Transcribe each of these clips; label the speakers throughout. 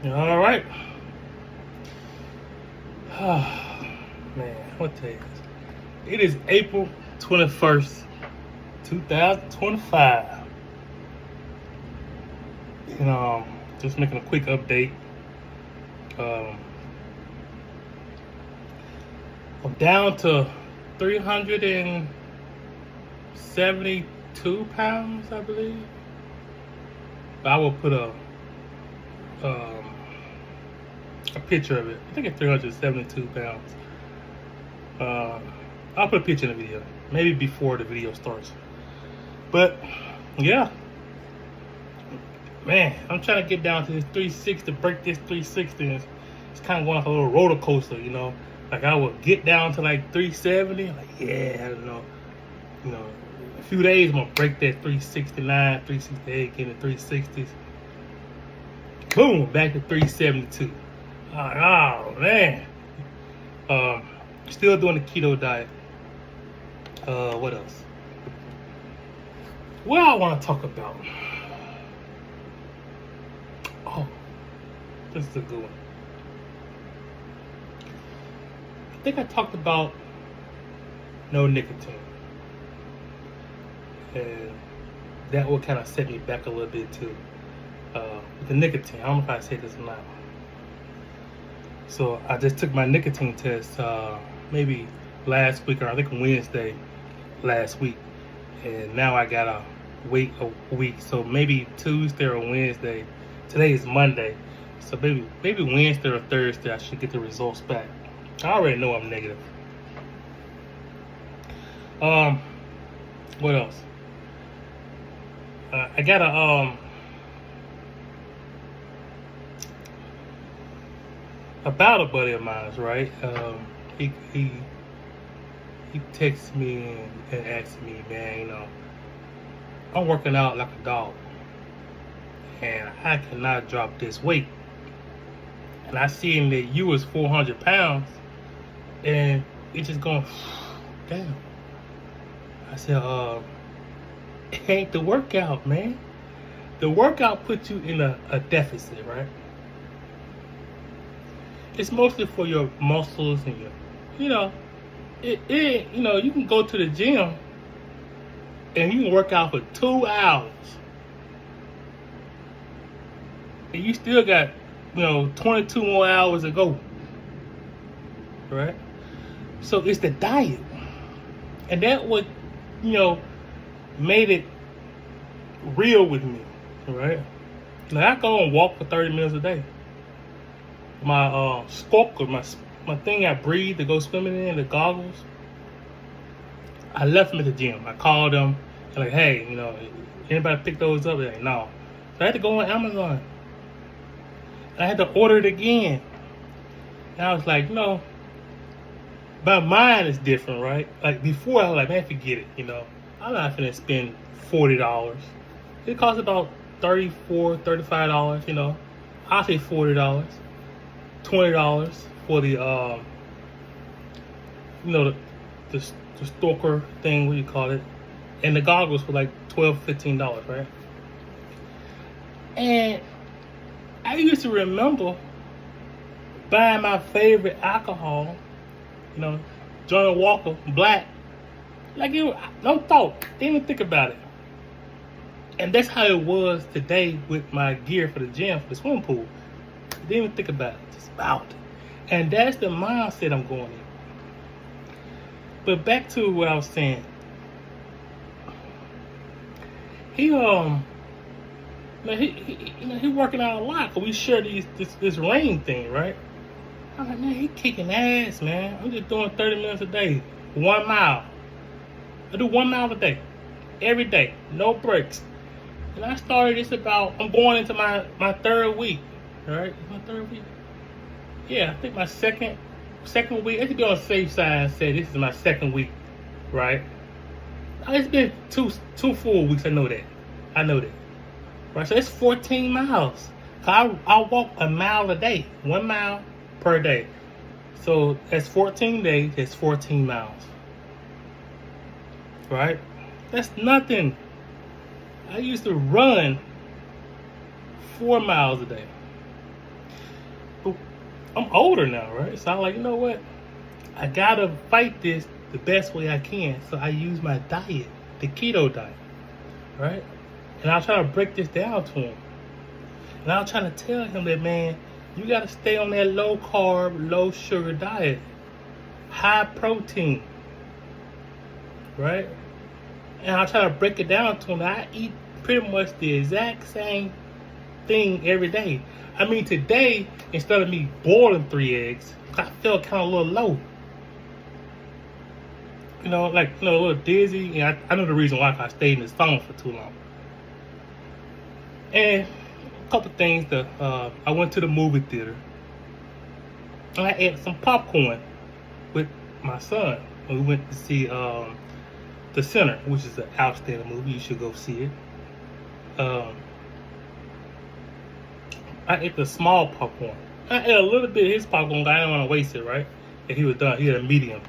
Speaker 1: All right. Man, what day is it? It is April 21st, 2025. And just making a quick update. Um, I'm down to 372 pounds, I believe. I will put um, a picture of it. I think it's 372 pounds. I'll put a picture in the video, maybe before the video starts. But yeah, man, I'm trying to get down to this 360, break this 360. It's kind of going like a little roller coaster, you know. Like I would get down to like 370, like yeah, I don't know, a few days I'm gonna break that 369, 368, get into 360s. Boom, back to 372. Oh man. Still doing the keto diet. What else? What I want to talk about? Oh, this is a good one. I think I talked about no nicotine, and that will kind of set me back a little bit too. With the nicotine, I don't know if I say this or not. So I just took my nicotine test maybe last week, or I think Wednesday last week, and now I gotta wait a week. So maybe Tuesday or Wednesday. Today is Monday, so maybe Wednesday or Thursday I should get the results back. I already know I'm negative. What else? I got about a buddy of mine, right? He texted me and asked me, man, I'm working out like a dog, and I cannot drop this weight. And I seen that you was 400 pounds, and it's just going, damn. I said, it ain't the workout, man. The workout puts you in a deficit, right? It's mostly for your muscles and you can go to the gym and you can work out for 2 hours and you still got 22 more hours to go, right? So it's the diet, and that what made it real with me, right? Like I go and walk for 30 minutes a day. My snorkel, my thing I breathe to go swimming in, the goggles, I left them at the gym. I called them and like, hey, anybody pick those up? They're like, no. So I had to go on Amazon. And I had to order it again. And I was like, my mind is different, right? Like before, I was like, man, forget it. I'm not gonna spend $40. It costs about $34, $35. I'll say $40. $20 for the the stalker thing, what you call it, and the goggles for like $12, $15, right? And I used to remember buying my favorite alcohol, Johnny Walker Black, like it. No thought, didn't even think about it. And that's how it was today with my gear for the gym, for the swimming pool. Didn't even think about it. Just out. And that's the mindset I'm going in. But back to what I was saying. He working out a lot, cause we share this rain thing, right? I'm like, man, he kicking ass, man. I'm just doing 30 minutes a day, 1 mile. I do 1 mile a day, every day, no breaks. And I started this I'm going into my third week. All right, my third week. Yeah, I think my second week. I should be on the safe side and say this is my second week, right? It's been two full weeks. I know that. Right, so it's 14 miles. I walk a mile a day, 1 mile per day. So that's 14 days. That's 14 miles. Right? That's nothing. I used to run 4 miles a day. I'm older now, right? So I'm like, you know what? I gotta fight this the best way I can. So I use my diet, the keto diet, right? And I'll try to break this down to him. And I'll try to tell him that, man, you gotta stay on that low carb, low sugar diet, high protein, right? And I'll try to break it down to him that I eat pretty much the exact same thing every day. I mean, today, instead of me boiling 3 eggs, I felt kind of a little low. You know, like, a little dizzy. And I know the reason why, I stayed in the sauna for too long. And a couple things that I went to the movie theater. And I ate some popcorn with my son. We went to see The Sinner, which is an outstanding movie. You should go see it. I ate the small popcorn. I ate a little bit of his popcorn, but I didn't want to waste it, right? And he was done. He had a medium.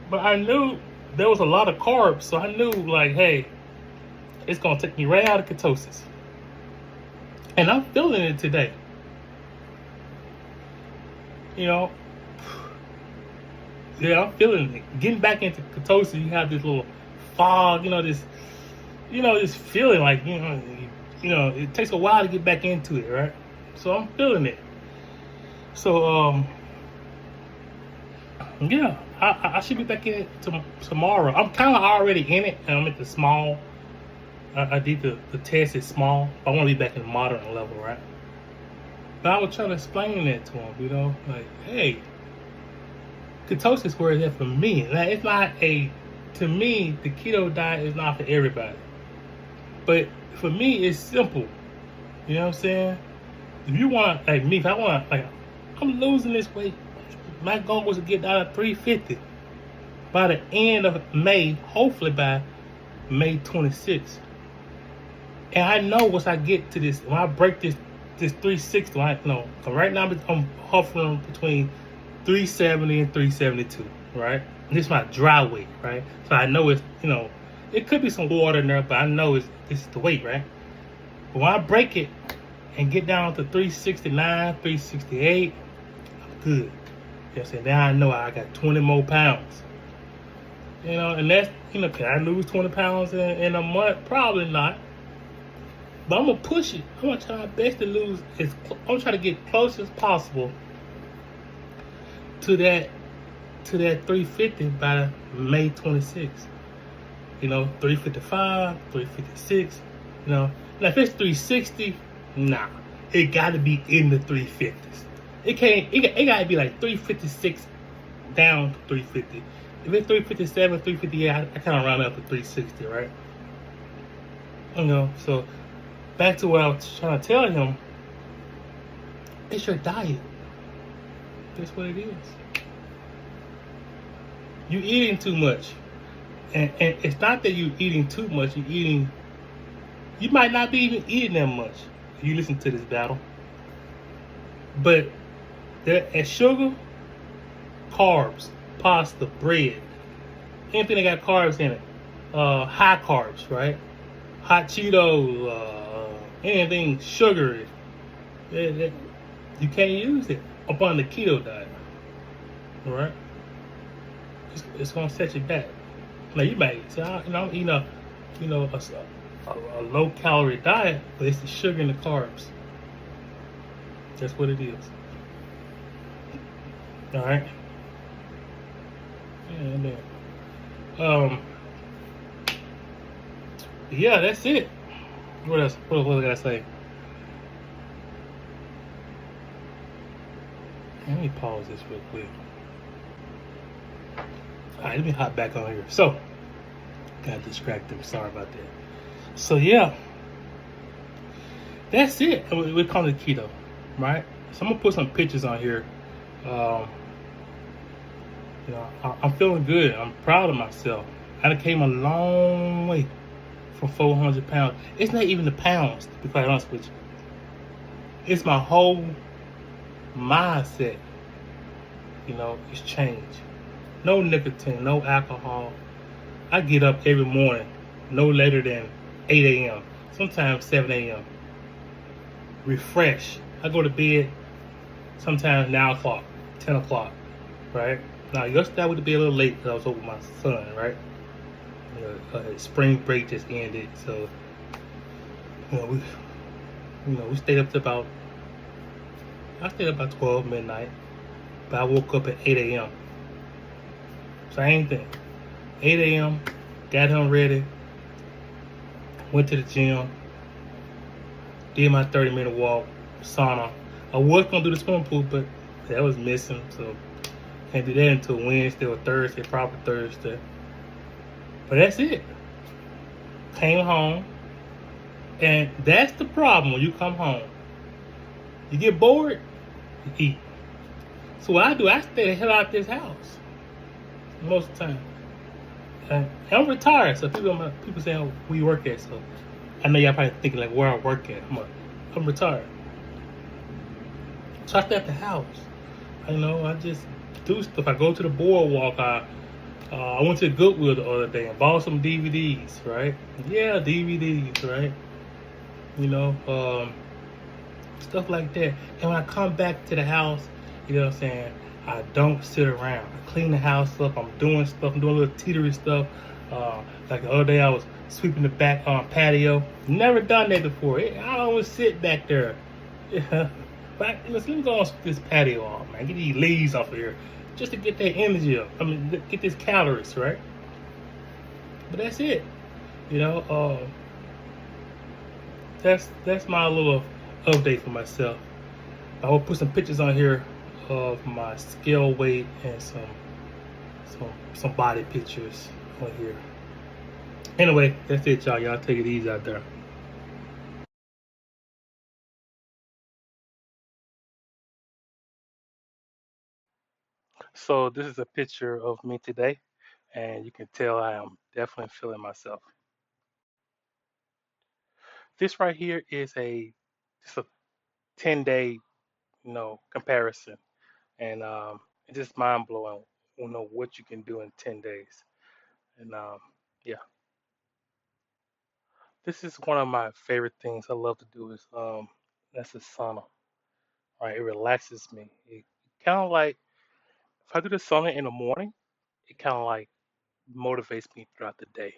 Speaker 1: But I knew there was a lot of carbs, so I knew, like, hey, it's going to take me right out of ketosis. And I'm feeling it today. You know, yeah, I'm feeling it. Getting back into ketosis, you have this little fog, this feeling like, it takes a while to get back into it, right? So I'm feeling it. So, yeah, I should be back in it tomorrow. I'm kind of already in it, and I'm at the small. I did the test at small. I want to be back in the moderate level, right? But I was trying to explain that to him, like, hey, ketosis is where it's at for me. Now, it's not to me, the keto diet is not for everybody. But for me, it's simple. You know what I'm saying? If you want, like me, if I want, like, I'm losing this weight. My goal was to get down to 350 by the end of May, hopefully by May 26th. And I know once I get to this, when I break this 360, so right now I'm hovering between 370 and 372, right? And this is my dry weight, right? So I know it's, it could be some water in there, but I know this is the weight, right? But when I break it and get down to 369, 368, I'm good. You know what I'm saying? Now I know I got 20 more pounds. And that's, can I lose 20 pounds in a month? Probably not. But I'm going to push it. I'm going to try my best to lose. I'm going to try to get close as possible to that 350 by May 26th. 355, 356. Now if it's 360, nah. It got to be in the 350s. It got to be like 356 down to 350. If it's 357, 358, I kind of round up to 360, right? So back to what I was trying to tell him. It's your diet. That's what it is. You eating too much. And it's not that you're eating too much. You might not be even eating that much if you listen to this battle. But as sugar, carbs, pasta, bread, anything that got carbs in it, high carbs, right? Hot Cheetos, anything sugary, you can't use it upon the keto diet, all right? It's gonna set you back. Now you might say, I'm eating a low calorie diet, but it's the sugar and the carbs. That's what it is. All right. Yeah, that's it. What else? What I gotta say? Let me pause this real quick. Alright, let me hop back on here. So, got distracted. Sorry about that. So, yeah. That's it. We call it keto, right? So, I'm going to put some pictures on here. I'm feeling good. I'm proud of myself. I came a long way from 400 pounds. It's not even the pounds, to be quite honest with you. It's my whole mindset. It's changed. No nicotine, no alcohol. I get up every morning, no later than 8 a.m., sometimes 7 a.m. Refresh. I go to bed sometimes 9 o'clock, 10 o'clock, right? Now yesterday would be a little late because I was over with my son, right? Spring break just ended, so you know we we stayed up to about I stayed up about 12 midnight, but I woke up at 8 a.m. Same thing, 8 a.m. Got him ready, went to the gym, did my 30-minute walk, sauna. I was gonna do the swimming pool, but that was missing, so can't do that until Wednesday or Thursday, probably Thursday. But that's it. Came home, and that's the problem when you come home. You get bored, you eat. So what I do, I stay the hell out of this house most of the time. And I'm retired, so people say, oh, where you work at? So I know y'all probably thinking like where I work at. I'm retired. So I stay at the house. I just do stuff. I go to the boardwalk. I went to Goodwill the other day and bought some DVDs, right? Yeah, DVDs, right? You know, stuff like that. And when I come back to the house, you know what I'm saying, I don't sit around. I clean the house up. I'm doing stuff. I'm doing a little teetery stuff. Like the other day, I was sweeping the back patio. Never done that before. I always sit back there. Yeah. But let me go on this patio off, man. Get these leaves off of here. Just to get that energy up. I mean, get these calories, right? But that's it. You know, that's my little update for myself. I will put some pictures on here of my scale weight and some body pictures on here. Anyway, that's it, y'all. Y'all take it easy out there. So this is a picture of me today, and you can tell I am definitely feeling myself. This right here is just a 10-day, comparison, and it's just mind blowing. What you can do in 10 days, and yeah, this is one of my favorite things I love to do is that's the sauna. Right, it relaxes me. It kind of like if I do the sauna in the morning, it kind of like motivates me throughout the day,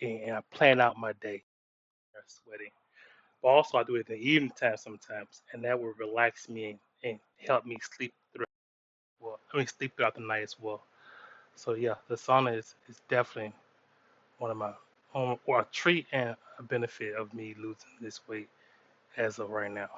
Speaker 1: and I plan out my day. Sweating. But also, I do it in the evening time sometimes, and that will relax me and help me sleep through. Well, I mean, sleep throughout the night as well. So yeah, the sauna is definitely one of my or a treat and a benefit of me losing this weight as of right now.